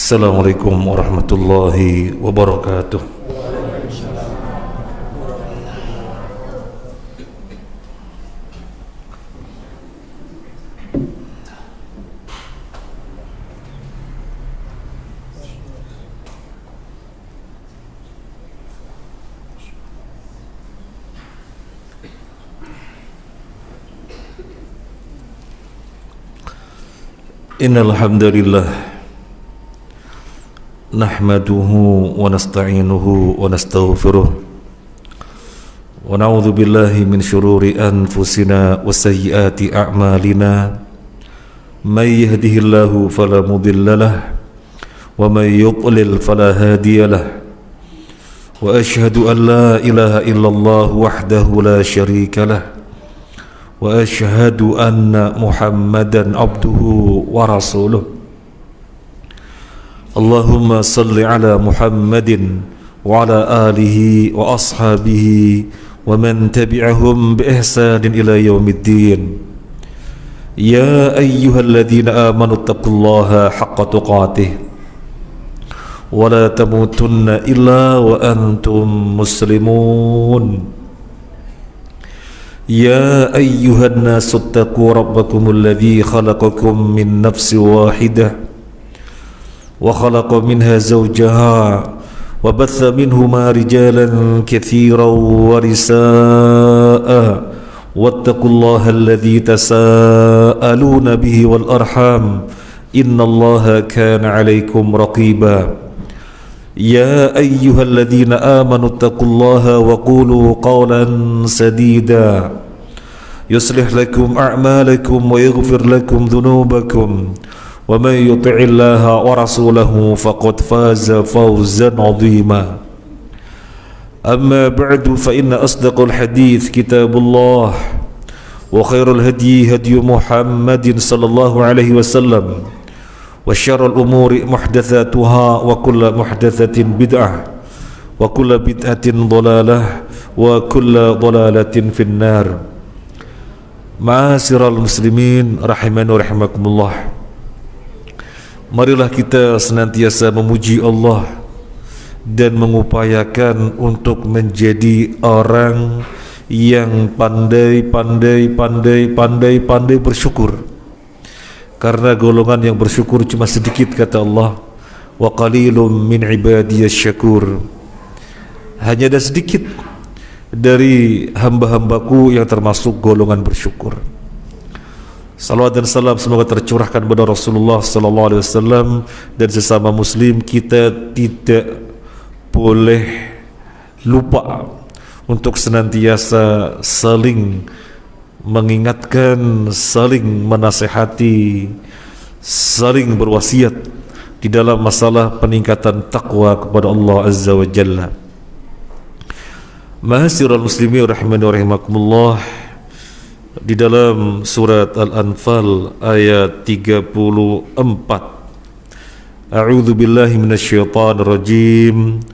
Assalamualaikum warahmatullahi wabarakatuh. Innal hamdalillah nahmaduhu wa nasta'inuhu wa nastaghfiruh wa na'udzu billahi min shururi anfusina wa sayyiati a'malina may yahdihillahu fala mudilla lahu wa may yudlil fala hadiya lahu wa asyhadu an la ilaha illallah wahdahu la syarika lahu wa asyhadu anna Muhammadan abduhu wa rasuluh. Allahumma salli ala Muhammadin wa ala alihi wa ashabihi wa man tabi'ahum bi ihsanin ila yaumiddin. Ya ayyuhalladzina amanu taqullaha haqqa tuqatih wa la tamutunna illa wa antum muslimun. يا أيها الناس اتقوا ربكم الذي خلقكم من نفس واحدة وخلق منها زوجها وبث منهما رجالا كثيرا ونساء واتقوا الله الذي تساءلون به والأرحام إن الله كان عليكم رقيبا يا أيها الذين آمنوا اتقوا الله وقولوا قولا سديدا يصلح لكم أعمالكم ويغفر لكم ذنوبكم ومن يطع الله ورسوله فقد فاز فوزا عظيما أما بعد فإن أصدق الحديث كتاب الله وخير الهدي هدي محمد صلى الله عليه وسلم وشر الأمور محدثاتها وكل محدثة بدعة وكل بدعة ضلالة وكل ضلالة في النار. Ma'asyiral muslimin rahimani wa rahimakumullah. Marilah kita senantiasa memuji Allah dan mengupayakan untuk menjadi orang yang pandai bersyukur. Karena golongan yang bersyukur cuma sedikit, kata Allah, wa qalilum min ibadiyasy syakur. Hanya ada sedikit dari hamba-hambaku yang termasuk golongan bersyukur. Salawat dan salam semoga tercurahkan kepada Rasulullah sallallahu alaihi wasallam dan sesama muslim. Kita tidak boleh lupa untuk senantiasa saling mengingatkan, saling menasihati, saling berwasiat di dalam masalah peningkatan takwa kepada Allah Azza wa Jalla. Ma'asyiral muslimin rahimani wa rahimakumullah, di dalam surat Al-Anfal ayat 34, A'udzu billahi minasyaitonir rajim.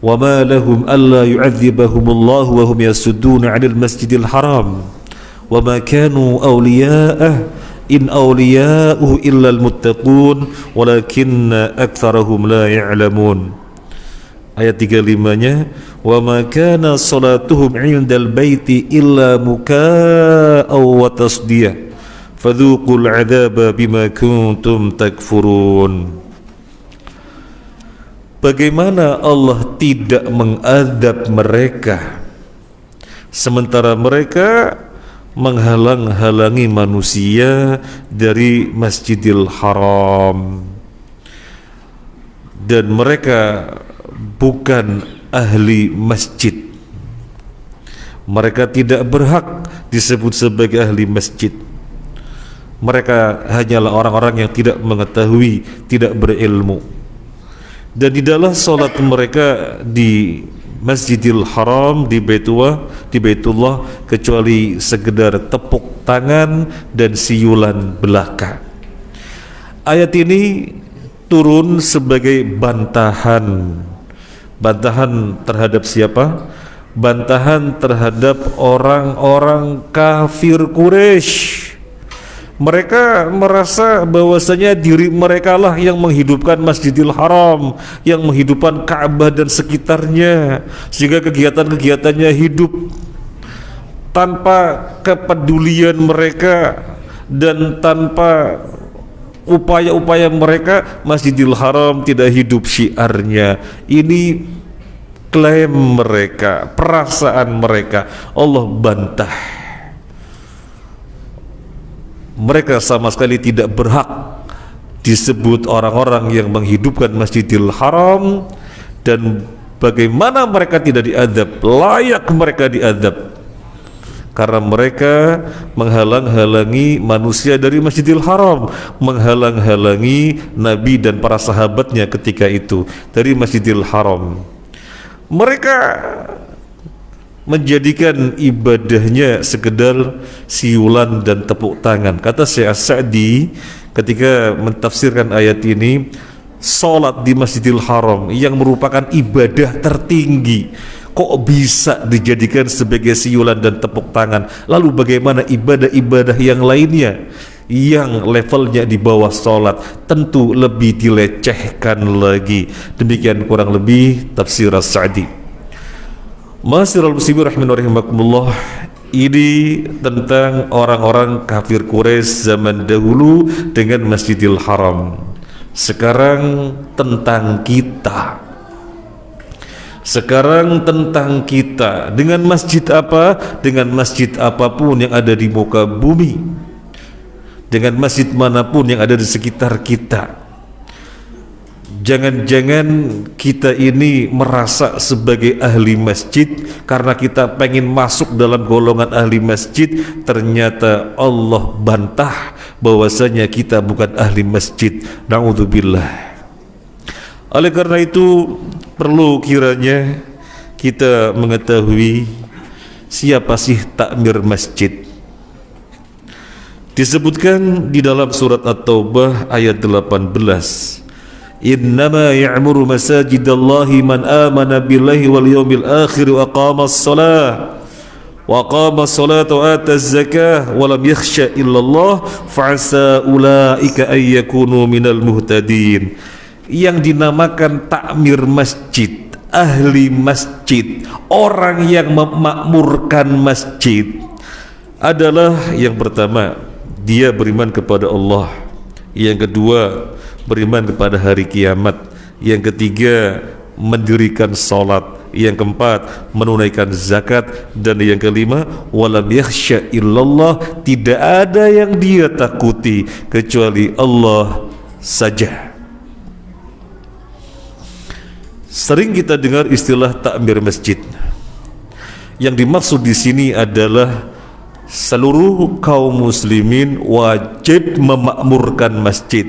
Wa ma lahum alla yu'adzibahumullahu wa hum yasudduna 'anil masjidil haram wa ma kanu awliya'ah in awliya'uhu illa al-muttaqun walakinna aktsarahum la ya'lamun. Ayat 35-nya, wa ma kana salatuhum 'indal baiti illa muka'aw wa tasdiyah fadzuqul 'adzaba bima kuntum takfurun. Bagaimana Allah tidak mengadab mereka sementara mereka menghalang-halangi manusia dari Masjidil Haram dan mereka bukan ahli masjid. Mereka tidak berhak disebut sebagai ahli masjid. Mereka hanyalah orang-orang yang tidak mengetahui, tidak berilmu. Dan di dalam solat mereka di Masjidil Haram, di Baitullah, kecuali sekedar tepuk tangan dan siulan belaka. Ayat ini turun sebagai bantahan terhadap siapa? Bantahan terhadap orang-orang kafir Quraisy Mereka merasa bahwasanya diri mereka lah yang menghidupkan Masjidil Haram, yang menghidupkan Ka'bah dan sekitarnya, sehingga kegiatan-kegiatannya hidup. Tanpa kepedulian mereka dan tanpa upaya-upaya mereka, Masjidil Haram tidak hidup syiarnya. Ini klaim mereka, perasaan mereka. Allah bantah. Mereka sama sekali tidak berhak disebut orang-orang yang menghidupkan Masjidil Haram, dan bagaimana mereka tidak diadab, layak mereka diadab, karena mereka menghalang-halangi manusia dari Masjidil Haram, menghalang-halangi Nabi dan para sahabatnya ketika itu dari Masjidil Haram. Mereka menjadikan ibadahnya sekedar siulan dan tepuk tangan. Kata Syekh As-Sa'di ketika mentafsirkan ayat ini, salat di Masjidil Haram yang merupakan ibadah tertinggi kok bisa dijadikan sebagai siulan dan tepuk tangan? Lalu bagaimana ibadah-ibadah yang lainnya yang levelnya di bawah salat? Tentu lebih dilecehkan lagi. Demikian kurang lebih tafsir As-Sa'di. Ma'asyiral muslimin rahimakumullah, ini tentang orang-orang kafir Quraisy zaman dahulu dengan Masjidil Haram. Sekarang tentang kita. Sekarang tentang kita, dengan masjid apa? Dengan masjid apapun yang ada di muka bumi, dengan masjid manapun yang ada di sekitar kita. Jangan-jangan kita ini merasa sebagai ahli masjid karena kita pengen masuk dalam golongan ahli masjid, ternyata Allah bantah bahwasanya kita bukan ahli masjid. Na'udzubillah. Oleh karena itu perlu kiranya kita mengetahui siapa sih takmir masjid. Disebutkan di dalam surat At-Taubah ayat 18, Innama ya'muru masajidallahi man amana billahi wal yawmil akhir wa aqama as-salah wa ata az-zakah wa lam yakhsha illallah fa'asa ulaika ay yakunu minal muhtadin. Yang dinamakan takmir masjid, ahli masjid, orang yang memakmurkan masjid adalah yang pertama, dia beriman kepada Allah. Yang kedua, beriman kepada hari kiamat. Yang ketiga, mendirikan salat. Yang keempat, menunaikan zakat. Dan yang kelima, walam yakhsha illallah, tidak ada yang dia takuti kecuali Allah saja. Sering kita dengar istilah takmir masjid. Yang dimaksud di sini adalah seluruh kaum muslimin wajib memakmurkan masjid.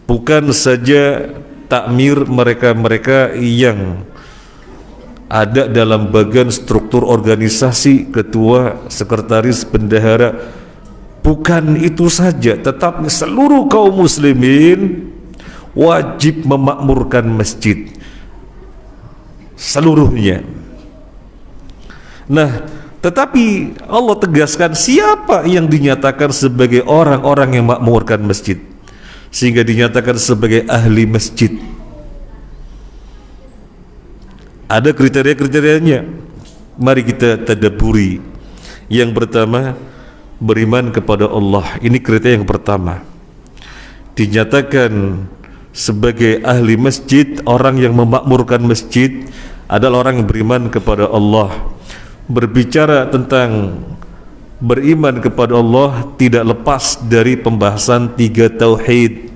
Bukan saja takmir mereka-mereka yang ada dalam bagian struktur organisasi, ketua, sekretaris, bendahara. Bukan itu saja, tetapi seluruh kaum muslimin wajib memakmurkan masjid seluruhnya. Nah, tetapi Allah tegaskan siapa yang dinyatakan sebagai orang-orang yang memakmurkan masjid, sehingga dinyatakan sebagai ahli masjid. Ada kriteria-kriterianya. Mari kita tadabburi. Yang pertama, beriman kepada Allah. Ini kriteria yang pertama. Dinyatakan sebagai ahli masjid, orang yang memakmurkan masjid adalah orang yang beriman kepada Allah. Berbicara tentang beriman kepada Allah tidak lepas dari pembahasan tiga tauhid: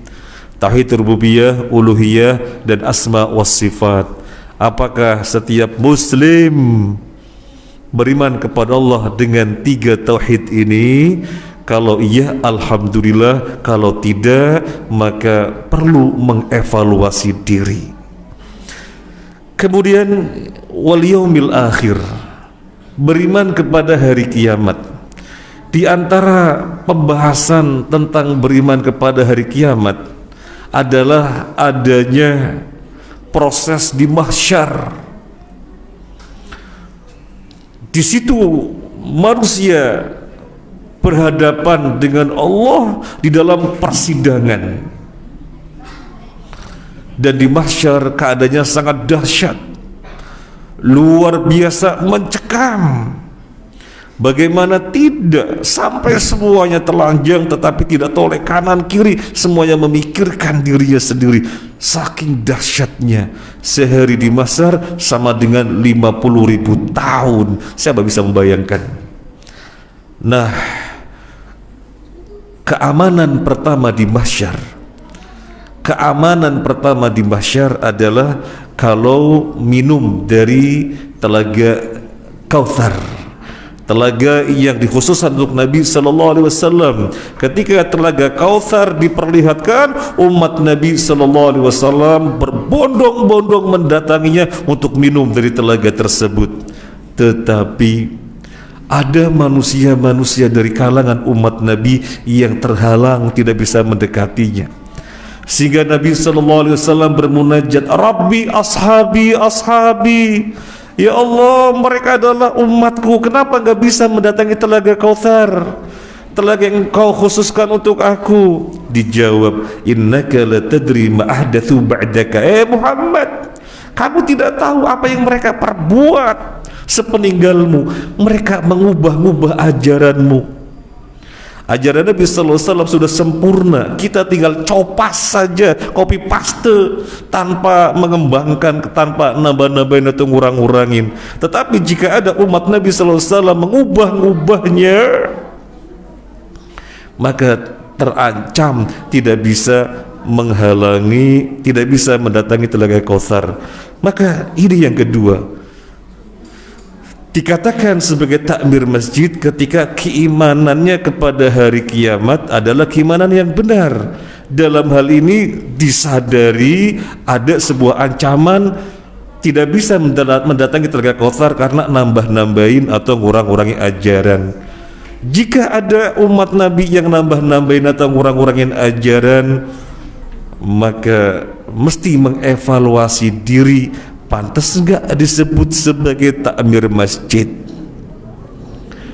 tauhid rububiyah, uluhiyah, dan asma was sifat. Apakah setiap muslim beriman kepada Allah dengan tiga tauhid ini? Kalau iya, alhamdulillah. Kalau tidak, maka perlu mengevaluasi diri. Kemudian wal yaumil akhir, beriman kepada hari kiamat. Di antara pembahasan tentang beriman kepada hari kiamat adalah adanya proses di mahsyar. Di situ manusia berhadapan dengan Allah di dalam persidangan. Dan di mahsyar keadaannya sangat dahsyat, luar biasa mencekam. Bagaimana tidak, sampai semuanya telanjang tetapi tidak toleh kanan kiri, semuanya memikirkan dirinya sendiri. Saking dahsyatnya, sehari di mahsyar sama dengan 50.000 tahun. Siapa bisa membayangkan? Nah, keamanan pertama di mahsyar, keamanan pertama di mahsyar adalah kalau minum dari telaga Kautsar, telaga yang dikhususkan untuk Nabi sallallahu alaihi wasallam. Ketika telaga Kautsar diperlihatkan, umat Nabi sallallahu alaihi wasallam berbondong-bondong mendatanginya untuk minum dari telaga tersebut. Tetapi ada manusia-manusia dari kalangan umat Nabi yang terhalang, tidak bisa mendekatinya. Sehingga Nabi sallallahu alaihi wasallam bermunajat, "Rabbi ashabi ashabi." Ya Allah, mereka adalah umatku, kenapa enggak bisa mendatangi telaga Kautsar, telaga yang Engkau khususkan untuk aku? Dijawab, "Innaka la tadri ma ahdatsu ba'daka." Muhammad, kamu tidak tahu apa yang mereka perbuat sepeninggalmu. Mereka mengubah-ubah ajaranmu. Ajaran Nabi sallallahu alaihi wasallam sudah sempurna, kita tinggal copas saja, copy paste, tanpa mengembangkan, tanpa nambah-nambahin atau ngurang-ngurangin. Tetapi jika ada umat Nabi sallallahu alaihi wasallam mengubah-ubahnya, maka terancam tidak bisa menghalangi, tidak bisa mendatangi telaga Kautsar. Maka ini yang kedua, dikatakan sebagai takmir masjid ketika keimanannya kepada hari kiamat adalah keimanan yang benar. Dalam hal ini disadari ada sebuah ancaman tidak bisa mendatangi telaga Kautsar karena nambah-nambahin atau ngurang-ngurangi ajaran. Jika ada umat Nabi yang nambah-nambahin atau ngurang-ngurangin ajaran, maka mesti mengevaluasi diri. Pantas enggak disebut sebagai takmir masjid,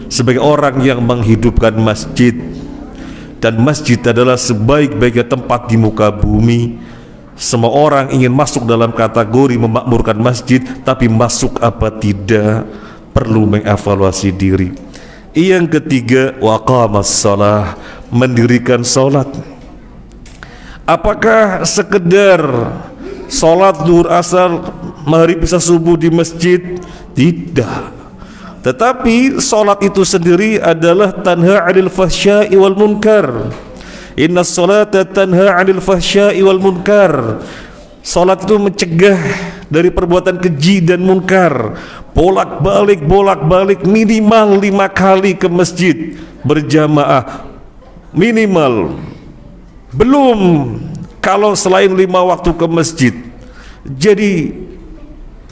sebagai orang yang menghidupkan masjid? Dan masjid adalah sebaik-baiknya tempat di muka bumi. Semua orang ingin masuk dalam kategori memakmurkan masjid, tapi masuk apa tidak perlu mengevaluasi diri. Yang ketiga, waqamas shalah, mendirikan salat. Apakah sekedar salat zuhur, asar, maghrib, isya, subuh di masjid? Tidak. Tetapi salat itu sendiri adalah tanha 'anil fahsya'i wal munkar. Inna salata tanha 'anil fahsya'i wal munkar. Salat itu mencegah dari perbuatan keji dan munkar. Bolak-balik minimal 5 kali ke masjid berjamaah, minimal. Belum kalau selain 5 waktu ke masjid. Jadi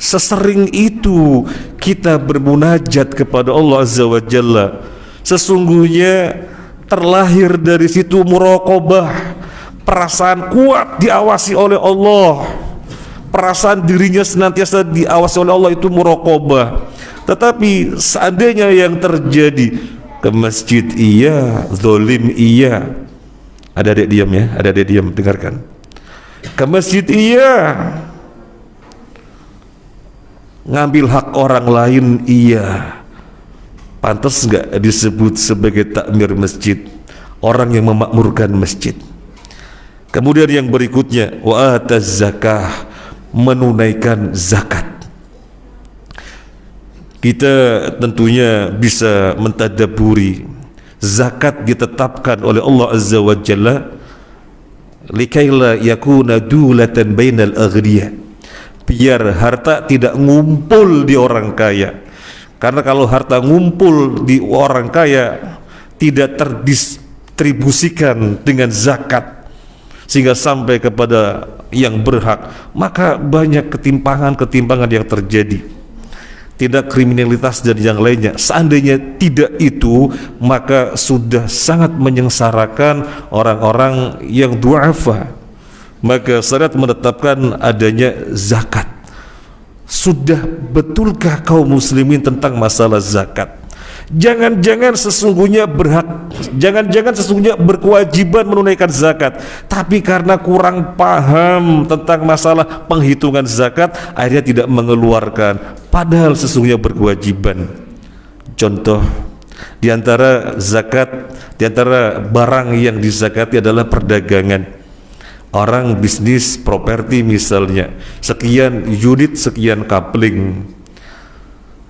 sesering itu kita bermunajat kepada Allah Azza wa Jalla. Sesungguhnya terlahir dari situ muraqabah, perasaan kuat diawasi oleh Allah, perasaan dirinya senantiasa diawasi oleh Allah, itu muraqabah. Tetapi seandainya yang terjadi ke masjid iya, zalim iya. Ada adik diam ya, ada adik diam, dengarkan. Ke masjid iya, ngambil hak orang lain iya. Pantas enggak disebut sebagai takmir masjid, orang yang memakmurkan masjid? Kemudian yang berikutnya, wa ataz zakah, menunaikan zakat. Kita tentunya bisa mentadaburi, zakat ditetapkan oleh Allah Azza wa Jalla likaila yakuna dulatan bainal aghniya, biar harta tidak ngumpul di orang kaya. Karena kalau harta ngumpul di orang kaya tidak terdistribusikan dengan zakat sehingga sampai kepada yang berhak, maka banyak ketimpangan yang terjadi, tidak kriminalitas dan yang lainnya. Seandainya tidak itu, maka sudah sangat menyengsarakan orang-orang yang du'afa. Maka syariat menetapkan adanya zakat. Sudah betulkah kaum muslimin tentang masalah zakat? Jangan-jangan sesungguhnya berkewajiban menunaikan zakat, tapi karena kurang paham tentang masalah penghitungan zakat, akhirnya tidak mengeluarkan, padahal sesungguhnya berkewajiban. Contoh, di antara barang yang dizakati adalah perdagangan. Orang bisnis properti misalnya, sekian unit, sekian kapling,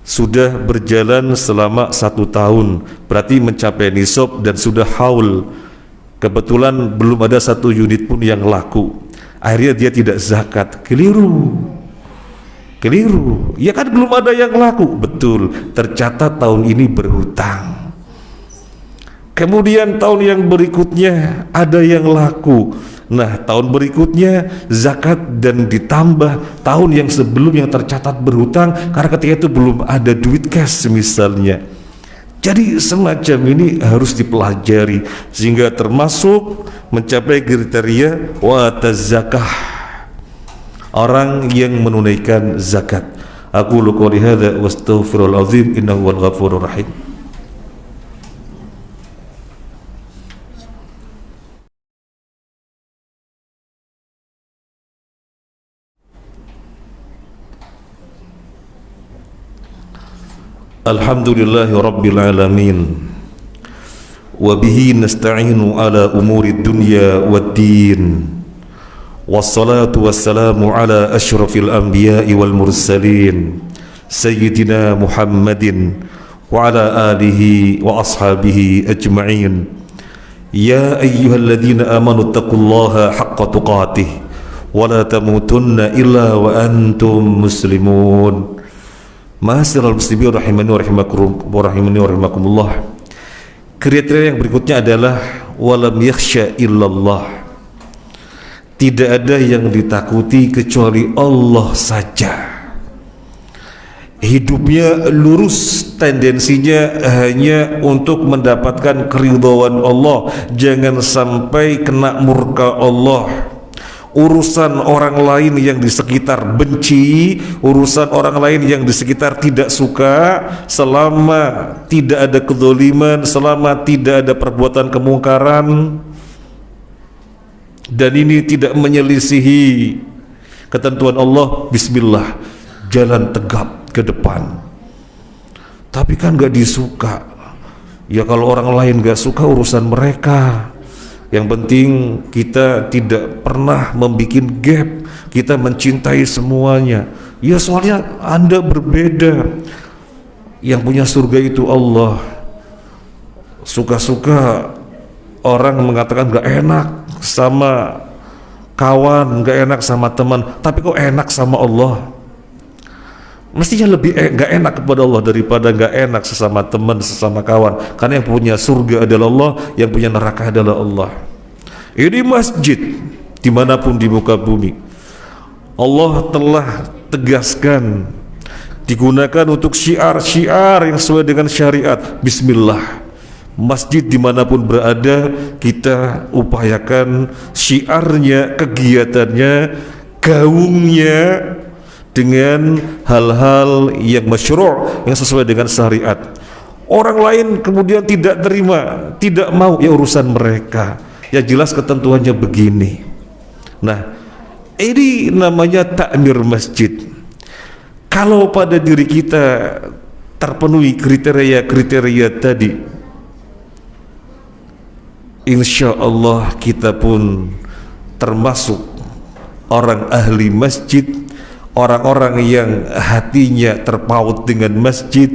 sudah berjalan selama 1 tahun, berarti mencapai nisab dan sudah haul. Kebetulan belum ada 1 unit pun yang laku, akhirnya dia tidak zakat. Keliru, ya kan belum ada yang laku. Betul, tercatat tahun ini berhutang. Kemudian tahun yang berikutnya ada yang laku. Nah, tahun berikutnya zakat dan ditambah tahun yang sebelum yang tercatat berhutang karena ketika itu belum ada duit cash misalnya. Jadi semacam ini harus dipelajari sehingga termasuk mencapai kriteria wataz zakah, orang yang menunaikan zakat. Aku qouli hadza wastaghfirul azim innahu wal ghafurur rahim. Alhamdulillahi rabbil alamin, wa bihi nasta'inu ala umuri dunya waddin, wassalatu wassalamu ala ashrafil anbiya'i wal mursalin sayyidina Muhammadin wa ala alihi wa ashabihi ajma'in. Ya ayyuhalladzina amanu taqullaha haqqa tuqatih wa la tamutunna illa wa antum muslimun. Ma'asyiral muslimin rahimani wa rahimakumullah. Kriteria yang berikutnya adalah walam yakhsha illallah. Tidak ada yang ditakuti kecuali Allah saja. Hidupnya lurus, tendensinya hanya untuk mendapatkan keridhaan Allah, jangan sampai kena murka Allah. Urusan orang lain yang di sekitar benci, urusan orang lain yang di sekitar tidak suka, selama tidak ada kedzaliman, selama tidak ada perbuatan kemungkaran, dan ini tidak menyelisihi ketentuan Allah, bismillah, jalan tegap ke depan. Tapi kan gak disuka. Ya kalau orang lain gak suka urusan mereka. Yang penting kita tidak pernah membuat gap, kita mencintai semuanya. Ya soalnya Anda berbeda. Yang punya surga itu Allah. Suka-suka orang mengatakan gak enak sama kawan, gak enak sama teman, tapi kok enak sama Allah. Mestinya lebih gak enak kepada Allah daripada gak enak sesama teman, sesama kawan. Karena yang punya surga adalah Allah, yang punya neraka adalah Allah. Ini masjid dimanapun di muka bumi, Allah telah tegaskan digunakan untuk syiar-syiar yang sesuai dengan syariat. Bismillah, masjid dimanapun berada kita upayakan syiarnya, kegiatannya, gaungnya dengan hal-hal yang masyru', yang sesuai dengan syariat. Orang lain kemudian tidak terima, tidak mau, ya urusan mereka. Ya jelas ketentuannya begini. Nah, ini namanya takmir masjid. Kalau pada diri kita terpenuhi kriteria-kriteria tadi, insya Allah kita pun termasuk orang ahli masjid, orang-orang yang hatinya terpaut dengan masjid,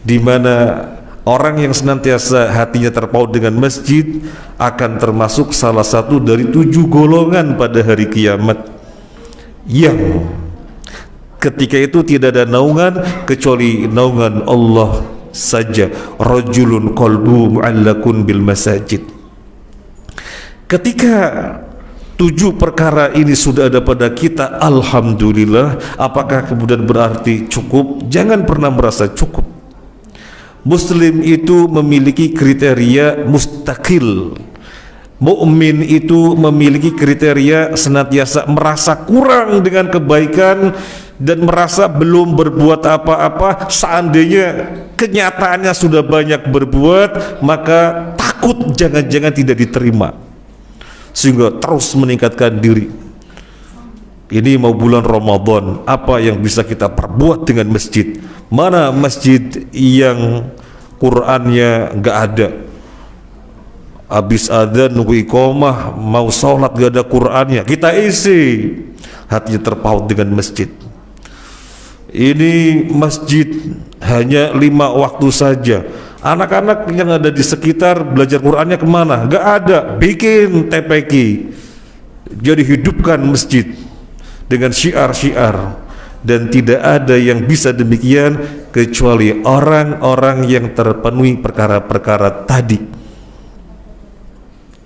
di mana orang yang senantiasa hatinya terpaut dengan masjid akan termasuk salah satu dari 7 golongan pada hari kiamat, yang ketika itu tidak ada naungan kecuali naungan Allah saja. Rajulun qalbu mu'allakun bil masajid. Ketika 7 perkara ini sudah ada pada kita, alhamdulillah. Apakah kemudian berarti cukup? Jangan pernah merasa cukup. Muslim itu memiliki kriteria mustaqil. Mukmin itu memiliki kriteria senantiasa merasa kurang dengan kebaikan, dan merasa belum berbuat apa-apa, seandainya kenyataannya sudah banyak berbuat, maka takut jangan-jangan tidak diterima, sehingga terus meningkatkan diri. Ini mau bulan Ramadan, apa yang bisa kita perbuat dengan masjid? Mana masjid yang Qur'annya nggak ada? Habis adzan nunggu iqamah, mau sholat gak ada Qur'annya, kita isi. Hatinya terpaut dengan masjid. Ini masjid hanya 5 waktu saja. Anak-anak yang ada di sekitar belajar Qur'annya kemana? Gak ada. Bikin TPQ, jadi hidupkan masjid dengan syiar-syiar. Dan tidak ada yang bisa demikian kecuali orang-orang yang terpenuhi perkara-perkara tadi.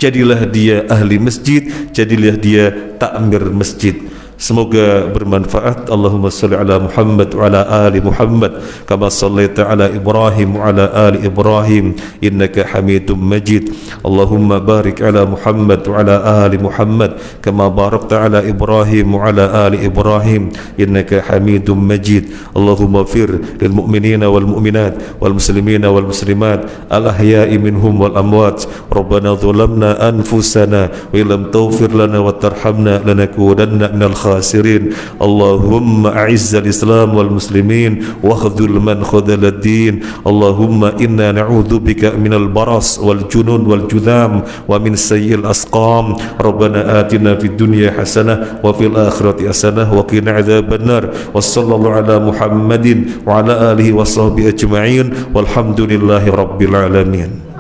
Jadilah dia ahli masjid, jadilah dia takmir masjid. Semoga bermanfaat. Allahumma salli ala Muhammad wa ala ali Muhammad kama sallaita ala Ibrahim wa ala ali Ibrahim innaka Hamidum Majid. Allahumma barik ala Muhammad wa ala ali Muhammad kama barakta ala Ibrahim wa ala ali Ibrahim innaka Hamidum Majid. Allahumma fir lil mu'minina wal mu'minat wal muslimina wal muslimat al ahya'i minhum wal amwat. Rabbana zalamna anfusana wa lam taghfir lana wa tarhamna lanakunanna minal khasirin. Allahumma a'izzal Islam wal muslimin wa khudhul man khudhal ad-din. Allahumma inna na'udzubika minal baras wal junun wal judham wa min sayyi'il asqam. Rabbana atina fid dunya hasanah wa fil akhirati hasanah wa qina adzaban nar. Wa sallallahu ala Muhammadin wa ala alihi wa sahbihi ajma'in walhamdulillahi rabbil alamin.